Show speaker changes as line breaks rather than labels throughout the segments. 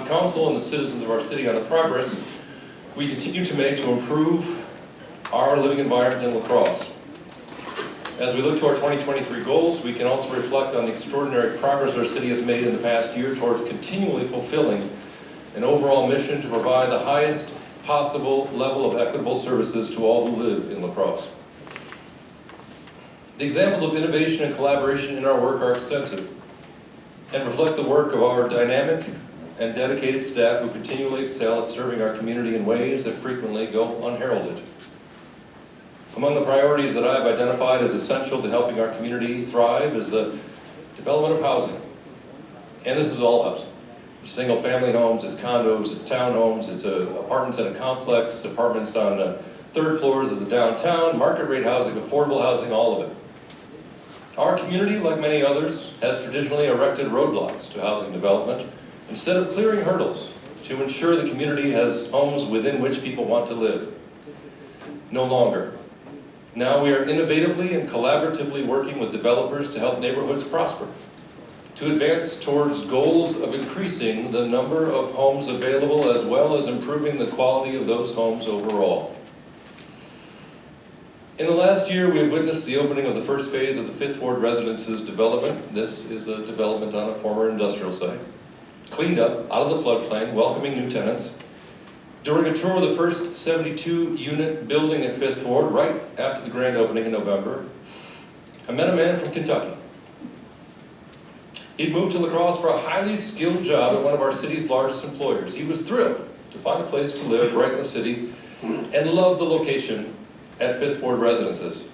County Council and the citizens of our city on the progress we continue to make to improve our living environment in La Crosse. As we look to our 2023 goals, we can also reflect on the extraordinary progress our city has made in the past year towards continually fulfilling an overall mission to provide the highest possible level of equitable services to all who live in La Crosse. The examples of innovation and collaboration in our work are extensive and reflect the work of our dynamic and dedicated staff who continually excel at serving our community in ways that frequently go unheralded. Among the priorities that I've identified as essential to helping our community thrive is the development of housing. And this is all housing. Single family homes, it's condos, it's townhomes, it's apartments in a complex, apartments on third floors of the downtown, market rate housing, affordable housing, all of it. Our community, like many others, has traditionally erected roadblocks to housing development instead of clearing hurdles to ensure the community has homes within which people want to live. No longer. Now we are innovatively and collaboratively working with developers to help neighborhoods prosper, to advance towards goals of increasing the number of homes available as well as improving the quality of those homes overall. In the last year, we have witnessed the opening of the first phase of the 5th Ward Residences development. This is a development on a former industrial site. Cleaned up, out of the floodplain, welcoming new tenants. During a tour of the first 72-unit building at 5th Ward, right after the grand opening in November, I met a man from Kentucky. He'd moved to La Crosse for a highly skilled job at one of our city's largest employers. He was thrilled to find a place to live right in the city and loved the location at 5th Ward Residences.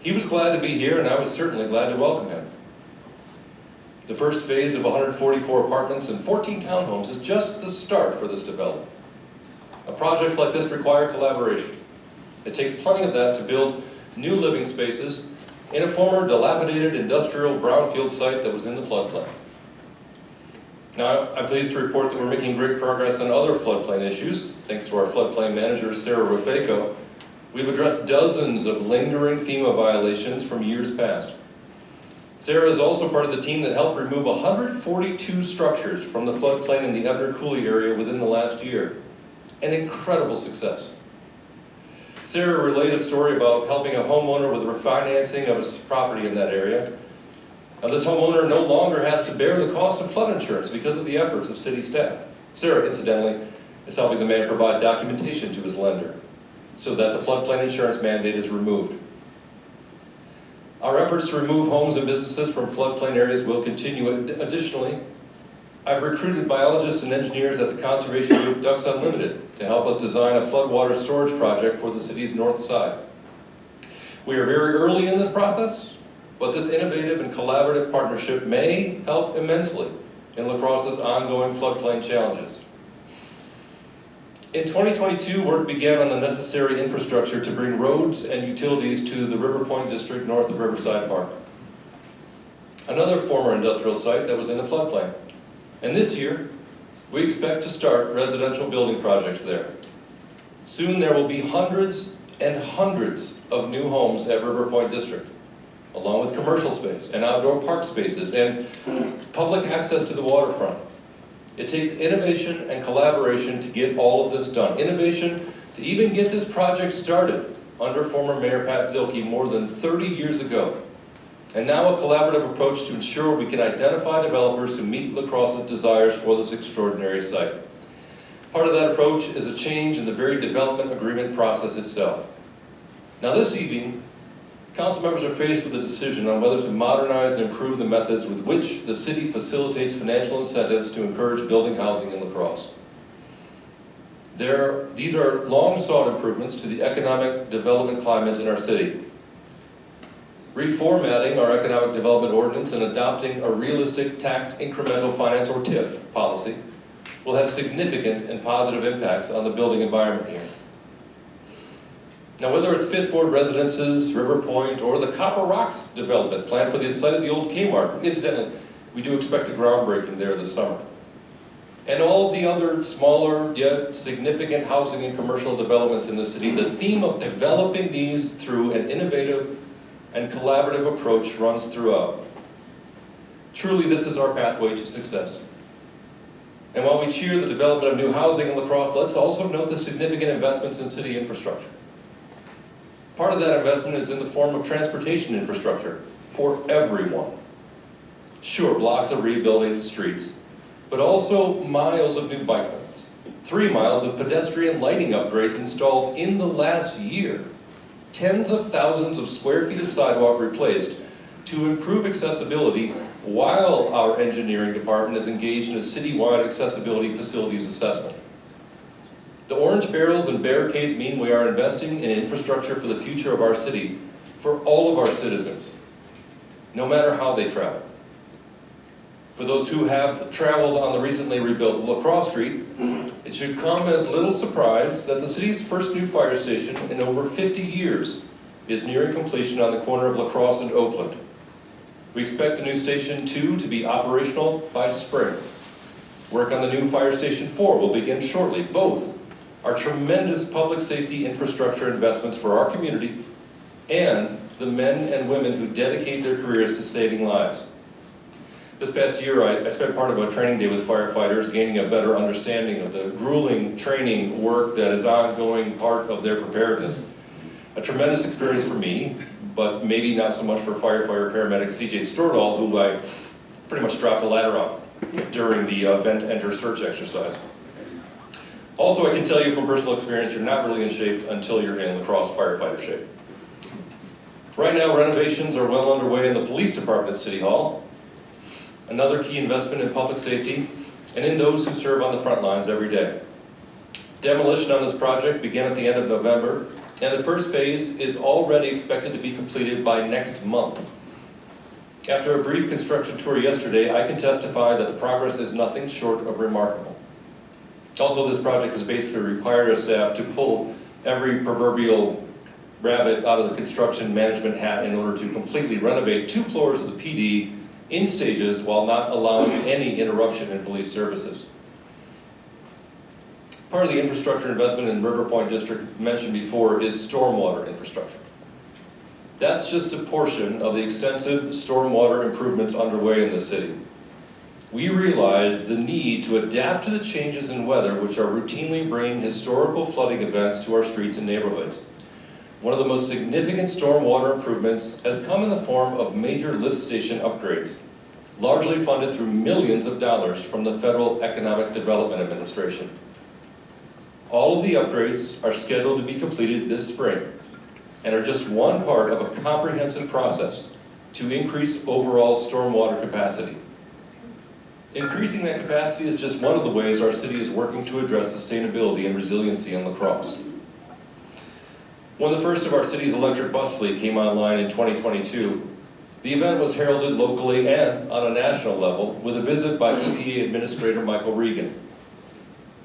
He was glad to be here, and I was certainly glad to welcome him. The first phase of 144 apartments and 14 townhomes is just the start for this development. Now, projects like this require collaboration. It takes plenty of that to build new living spaces in a former dilapidated industrial brownfield site that was in the floodplain. Now, I'm pleased to report that we're making great progress on other floodplain issues. Thanks to our floodplain manager, Sarah Rufeco, we've addressed dozens of lingering FEMA violations from years past. Sarah is also part of the team that helped remove 142 structures from the floodplain in the Ebner Coulee area within the last year. An incredible success. Sarah relayed a story about helping a homeowner with the refinancing of his property in that area. Now, this homeowner no longer has to bear the cost of flood insurance because of the efforts of city staff. Sarah, incidentally, is helping the man provide documentation to his lender so that the floodplain insurance mandate is removed. Our efforts to remove homes and businesses from floodplain areas will continue. Additionally, I've recruited biologists and engineers at the conservation group Ducks Unlimited to help us design a floodwater storage project for the city's north side. We are very early in this process, but this innovative and collaborative partnership may help immensely in La Crosse's ongoing floodplain challenges. In 2022, work began on the necessary infrastructure to bring roads and utilities to the River Point district north of Riverside Park, another former industrial site that was in the floodplain. And this year, we expect to start residential building projects there. Soon there will be hundreds and hundreds of new homes at River Point District, along with commercial space and outdoor park spaces and public access to the waterfront. It takes innovation and collaboration to get all of this done. Innovation to even get this project started under former Mayor Pat Zielke more than 30 years ago. And now a collaborative approach to ensure we can identify developers who meet La Crosse's desires for this extraordinary site. Part of that approach is a change in the very development agreement process itself. Now this evening, council members are faced with a decision on whether to modernize and improve the methods with which the city facilitates financial incentives to encourage building housing in La Crosse. These are long-sought improvements to the economic development climate in our city. Reformatting our economic development ordinance and adopting a realistic tax incremental finance or TIF policy will have significant and positive impacts on the building environment here. Now, whether it's 5th Ward Residences, River Point, or the Copper Rocks development planned for the site of the old Kmart, incidentally, we do expect a groundbreaking there this summer. And all of the other smaller yet significant housing and commercial developments in the city, the theme of developing these through an innovative and collaborative approach runs throughout. Truly, this is our pathway to success. And while we cheer the development of new housing in La Crosse, let's also note the significant investments in city infrastructure. Part of that investment is in the form of transportation infrastructure for everyone. Sure, blocks of rebuilding streets, but also miles of new bike lanes, 3 miles of pedestrian lighting upgrades installed in the last year, tens of thousands of square feet of sidewalk replaced to improve accessibility while our engineering department is engaged in a citywide accessibility facilities assessment. The orange barrels and barricades mean we are investing in infrastructure for the future of our city, for all of our citizens, no matter how they travel. For those who have traveled on the recently rebuilt La Crosse Street, it should come as little surprise that the city's first new fire station in over 50 years is nearing completion on the corner of La Crosse and Oakland. We expect the new Station 2 to be operational by spring. Work on the new Fire Station 4 will begin shortly. Both are tremendous public safety infrastructure investments for our community and the men and women who dedicate their careers to saving lives. This past year, I spent part of a training day with firefighters, gaining a better understanding of the grueling training work that is ongoing part of their preparedness. A tremendous experience for me, but maybe not so much for firefighter paramedic CJ Stordahl, who I pretty much dropped a ladder on during the vent enter search exercise. Also, I can tell you from personal experience, you're not really in shape until you're in La Crosse firefighter shape. Right now, renovations are well underway in the police department at City Hall, another key investment in public safety, and in those who serve on the front lines every day. Demolition on this project began at the end of November, and the first phase is already expected to be completed by next month. After a brief construction tour yesterday, I can testify that the progress is nothing short of remarkable. Also, this project has basically required our staff to pull every proverbial rabbit out of the construction management hat in order to completely renovate 2 floors of the PD in stages while not allowing any interruption in police services. Part of the infrastructure investment in River Point District mentioned before is stormwater infrastructure. That's just a portion of the extensive stormwater improvements underway in the city. We realize the need to adapt to the changes in weather which are routinely bringing historical flooding events to our streets and neighborhoods. One of the most significant stormwater improvements has come in the form of major lift station upgrades, largely funded through millions of dollars from the Federal Economic Development Administration. All of the upgrades are scheduled to be completed this spring and are just one part of a comprehensive process to increase overall stormwater capacity. Increasing that capacity is just one of the ways our city is working to address sustainability and resiliency in La Crosse. When the first of our city's electric bus fleet came online in 2022, the event was heralded locally and on a national level with a visit by EPA Administrator Michael Regan.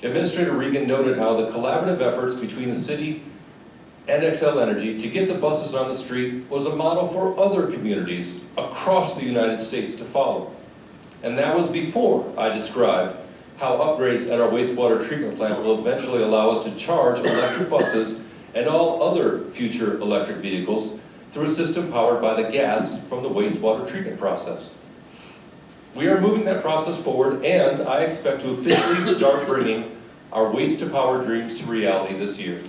Administrator Regan noted how the collaborative efforts between the city and Xcel Energy to get the buses on the street was a model for other communities across the United States to follow. And that was before I described how upgrades at our wastewater treatment plant will eventually allow us to charge electric buses and all other future electric vehicles through a system powered by the gas from the wastewater treatment process. We are moving that process forward, and I expect to officially start bringing our waste-to-power dreams to reality this year.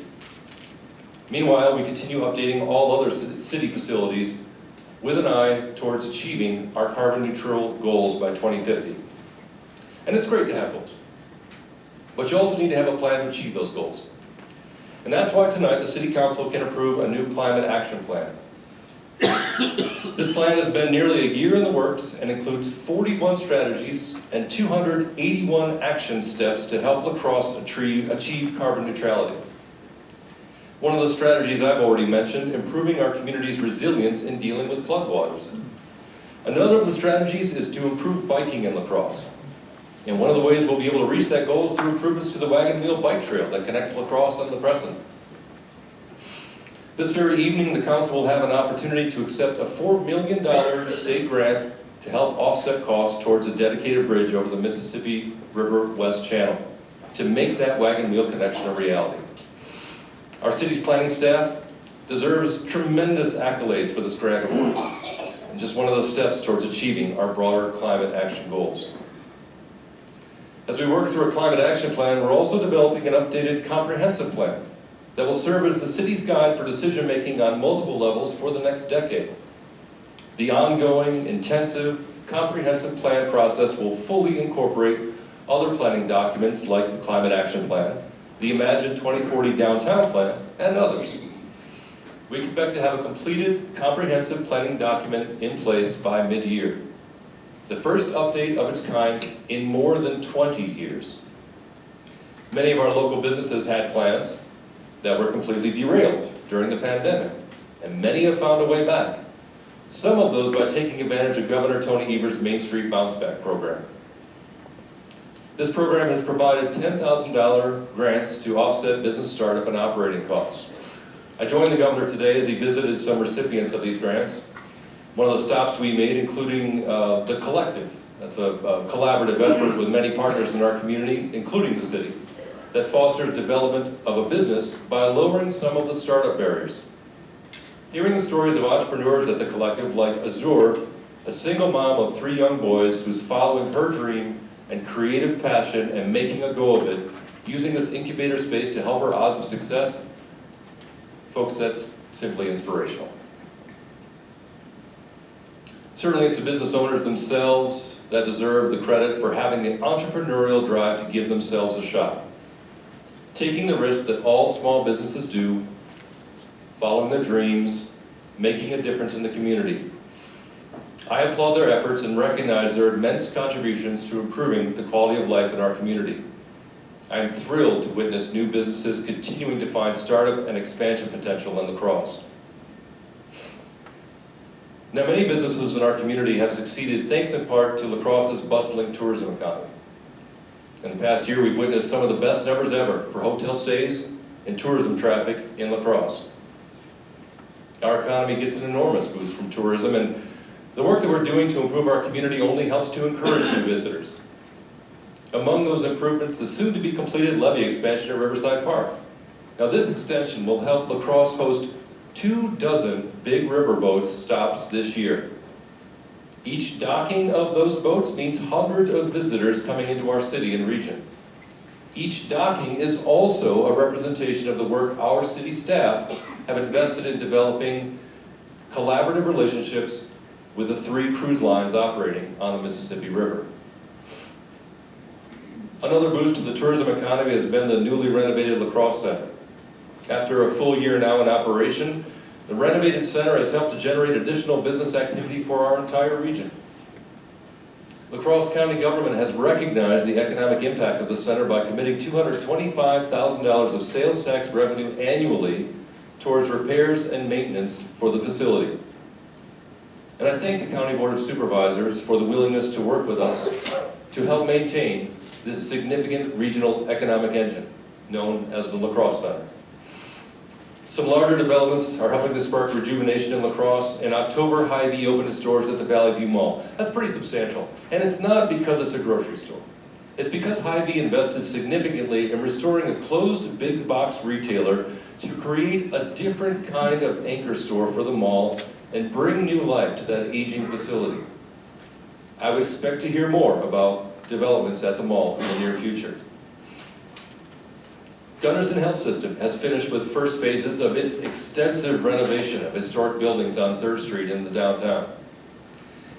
Meanwhile, we continue updating all other city facilities with an eye towards achieving our carbon neutral goals by 2050. And it's great to have goals, but you also need to have a plan to achieve those goals. And that's why tonight the City Council can approve a new climate action plan. This plan has been nearly a year in the works and includes 41 strategies and 281 action steps to help La Crosse achieve carbon neutrality. One of the strategies I've already mentioned, improving our community's resilience in dealing with floodwaters. Another of the strategies is to improve biking in La Crosse. And one of the ways we'll be able to reach that goal is through improvements to the wagon wheel bike trail that connects La Crosse and La Crescent. This very evening, the council will have an opportunity to accept a $4 million state grant to help offset costs towards a dedicated bridge over the Mississippi River West Channel to make that wagon wheel connection a reality. Our city's planning staff deserves tremendous accolades for this grant award, and just one of those steps towards achieving our broader climate action goals. As we work through a climate action plan, we're also developing an updated comprehensive plan that will serve as the city's guide for decision-making on multiple levels for the next decade. The ongoing, intensive, comprehensive plan process will fully incorporate other planning documents like the Climate Action Plan, the Imagine 2040 Downtown Plan, and others. We expect to have a completed, comprehensive planning document in place by mid-year, the first update of its kind in more than 20 years. Many of our local businesses had plans that were completely derailed during the pandemic, and many have found a way back. Some of those by taking advantage of Governor Tony Eber's Main Street Bounce Back program. This program has provided $10,000 grants to offset business startup and operating costs. I joined the governor today as he visited some recipients of these grants. One of the stops we made, including the Collective. That's a collaborative effort with many partners in our community, including the city, that fosters development of a business by lowering some of the startup barriers. Hearing the stories of entrepreneurs at the Collective, like Azur, a single mom of 3 young boys who's following her dream and creative passion and making a go of it, using this incubator space to help her odds of success, folks, that's simply inspirational. Certainly it's the business owners themselves that deserve the credit for having the entrepreneurial drive to give themselves a shot. Taking the risk that all small businesses do, following their dreams, making a difference in the community. I applaud their efforts and recognize their immense contributions to improving the quality of life in our community. I am thrilled to witness new businesses continuing to find startup and expansion potential in La Crosse. Now, many businesses in our community have succeeded thanks in part to La Crosse's bustling tourism economy. In the past year, we've witnessed some of the best numbers ever for hotel stays and tourism traffic in La Crosse. Our economy gets an enormous boost from tourism, and the work that we're doing to improve our community only helps to encourage new visitors. Among those improvements, the soon-to-be completed levee expansion at Riverside Park. Now, this extension will help La Crosse host 24 big riverboat stops this year. Each docking of those boats means hundreds of visitors coming into our city and region. Each docking is also a representation of the work our city staff have invested in developing collaborative relationships with the 3 cruise lines operating on the Mississippi River. Another boost to the tourism economy has been the newly renovated La Crosse Center. After a full year now in operation, the renovated center has helped to generate additional business activity for our entire region. La Crosse County government has recognized the economic impact of the center by committing $225,000 of sales tax revenue annually towards repairs and maintenance for the facility. And I thank the County Board of Supervisors for the willingness to work with us to help maintain this significant regional economic engine known as the La Crosse Center. Some larger developments are helping to spark rejuvenation in La Crosse. In October, Hy-Vee opened its doors at the Valley View Mall. That's pretty substantial. And it's not because it's a grocery store. It's because Hy-Vee invested significantly in restoring a closed big box retailer to create a different kind of anchor store for the mall and bring new life to that aging facility. I would expect to hear more about developments at the mall in the near future. Gunderson Health System has finished with first phases of its extensive renovation of historic buildings on 3rd Street in the downtown.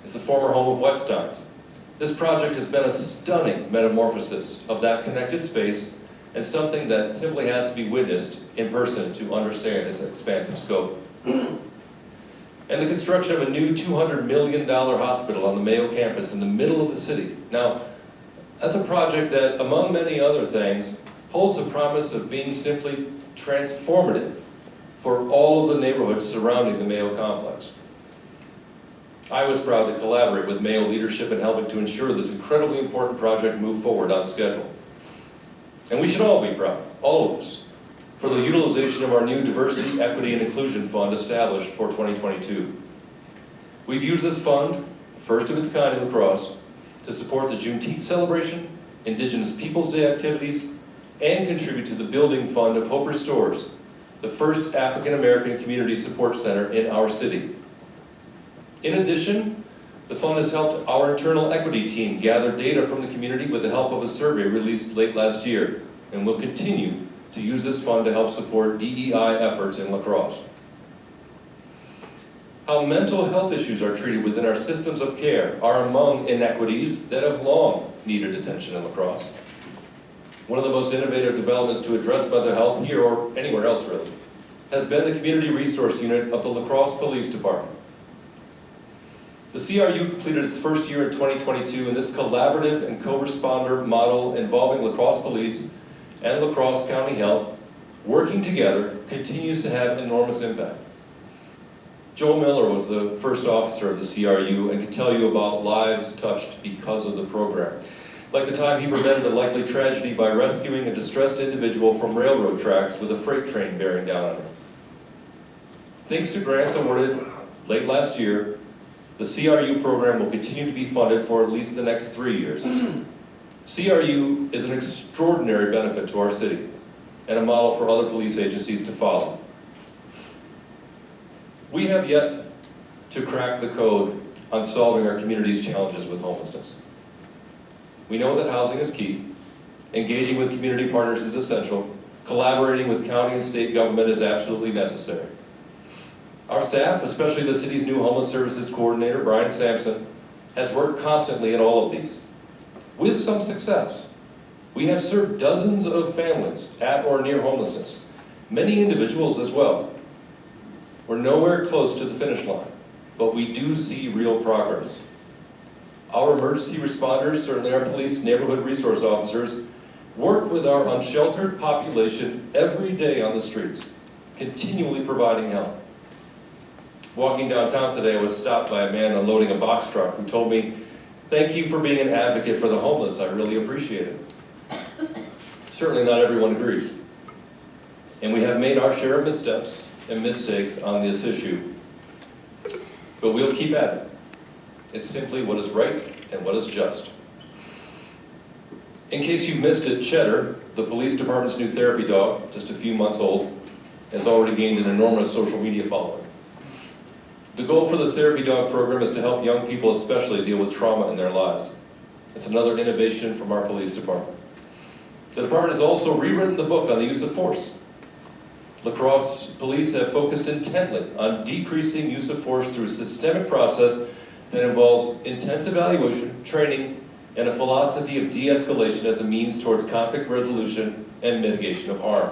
It's the former home of Whetstein's. This project has been a stunning metamorphosis of that connected space and something that simply has to be witnessed in person to understand its expansive scope. And the construction of a new $200 million hospital on the Mayo campus in the middle of the city. Now, that's a project that, among many other things, holds the promise of being simply transformative for all of the neighborhoods surrounding the Mayo complex. I was proud to collaborate with Mayo leadership in helping to ensure this incredibly important project moved forward on schedule. And we should all be proud, all of us, for the utilization of our new Diversity, Equity, and Inclusion Fund established for 2022. We've used this fund, first of its kind in La Crosse, to support the Juneteenth celebration, Indigenous Peoples Day activities, and contribute to the building fund of Hope Restores, the first African American community support center in our city. In addition, The fund has helped our internal equity team gather data from the community with the help of a survey released late last year, and will continue to use this fund to help support DEI efforts in La Crosse. How mental health issues are treated within our systems of care are among inequities that have long needed attention in La Crosse. One of the most innovative developments to address mental health here, or anywhere else really, has been the Community Resource Unit of the La Crosse Police Department. The CRU completed its first year in 2022, and this collaborative and co-responder model involving La Crosse Police and La Crosse County Health working together continues to have enormous impact. Joe Miller was the first officer of the CRU and can tell you about lives touched because of the program. Like the time he prevented a likely tragedy by rescuing a distressed individual from railroad tracks with a freight train bearing down on him. Thanks to grants awarded late last year, the CRU program will continue to be funded for at least the next 3 years. CRU is an extraordinary benefit to our city and a model for other police agencies to follow. We have yet to crack the code on solving our community's challenges with homelessness. We know that housing is key, engaging with community partners is essential, collaborating with county and state government is absolutely necessary. Our staff, especially the city's new Homeless Services Coordinator, Brian Sampson, has worked constantly at all of these, with some success. We have served dozens of families at or near homelessness, many individuals as well. We're nowhere close to the finish line, but we do see real progress. Our emergency responders, certainly our police neighborhood resource officers, work with our unsheltered population every day on the streets, continually providing help. Walking downtown today, I was stopped by a man unloading a box truck who told me, "Thank you for being an advocate for the homeless. I really appreciate it." Certainly not everyone agrees. And we have made our share of missteps and mistakes on this issue. But we'll keep at it. It's simply what is right and what is just. In case you missed it, Cheddar, the police department's new therapy dog, just a few months old, has already gained an enormous social media following. The goal for the therapy dog program is to help young people especially deal with trauma in their lives. It's another innovation from our police department. The department has also rewritten the book on the use of force. La Crosse police have focused intently on decreasing use of force through a systemic process that involves intense evaluation, training, and a philosophy of de-escalation as a means towards conflict resolution and mitigation of harm.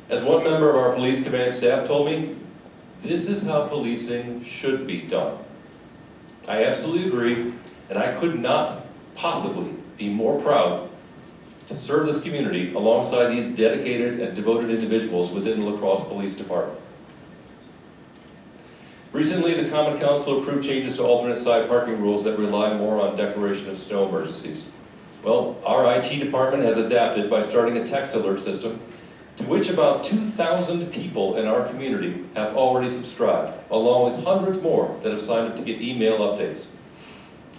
As one member of our police command staff told me, this is how policing should be done. I absolutely agree, and I could not possibly be more proud to serve this community alongside these dedicated and devoted individuals within the La Crosse Police Department. Recently, the Common Council approved changes to alternate side parking rules that rely more on declaration of snow emergencies. Well, our IT department has adapted by starting a text alert system to which about 2,000 people in our community have already subscribed, along with hundreds more that have signed up to get email updates.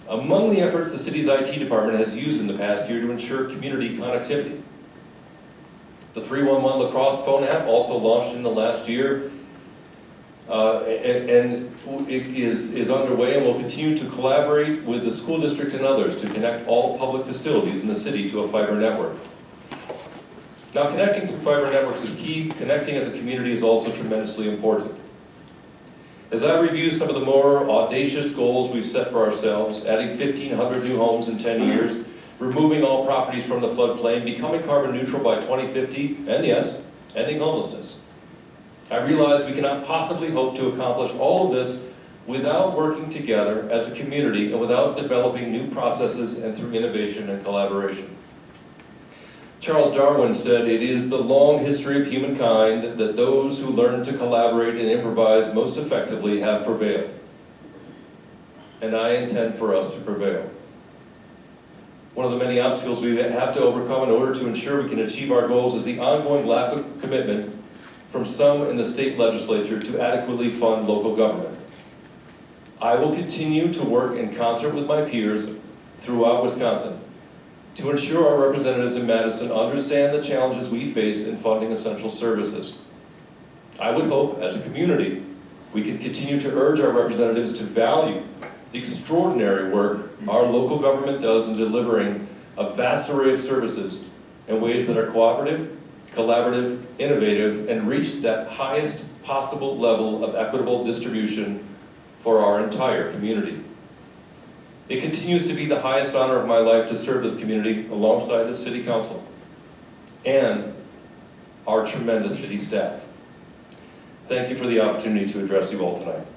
Among the efforts the city's IT department has used in the past year to ensure community connectivity. The 311 La Crosse phone app, also launched in the last year, and it is underway and will continue to collaborate with the school district and others to connect all public facilities in the city to a fiber network. Now, connecting through fiber networks is key. Connecting as a community is also tremendously important. As I review some of the more audacious goals we've set for ourselves, adding 1,500 new homes in 10 years, removing all properties from the floodplain, becoming carbon neutral by 2050, and yes, ending homelessness, I realize we cannot possibly hope to accomplish all of this without working together as a community and without developing new processes and through innovation and collaboration. Charles Darwin said, "It is the long history of humankind that those who learn to collaborate and improvise most effectively have prevailed." And I intend for us to prevail. One of the many obstacles we have to overcome in order to ensure we can achieve our goals is the ongoing lack of commitment from some in the state legislature to adequately fund local government. I will continue to work in concert with my peers throughout Wisconsin to ensure our representatives in Madison understand the challenges we face in funding essential services. I would hope, as a community, we can continue to urge our representatives to value the extraordinary work our local government does in delivering a vast array of services in ways that are cooperative, collaborative, innovative, and reach that highest possible level of equitable distribution for our entire community. It continues to be the highest honor of my life to serve this community alongside the City Council and our tremendous city staff. Thank you for the opportunity to address you all tonight.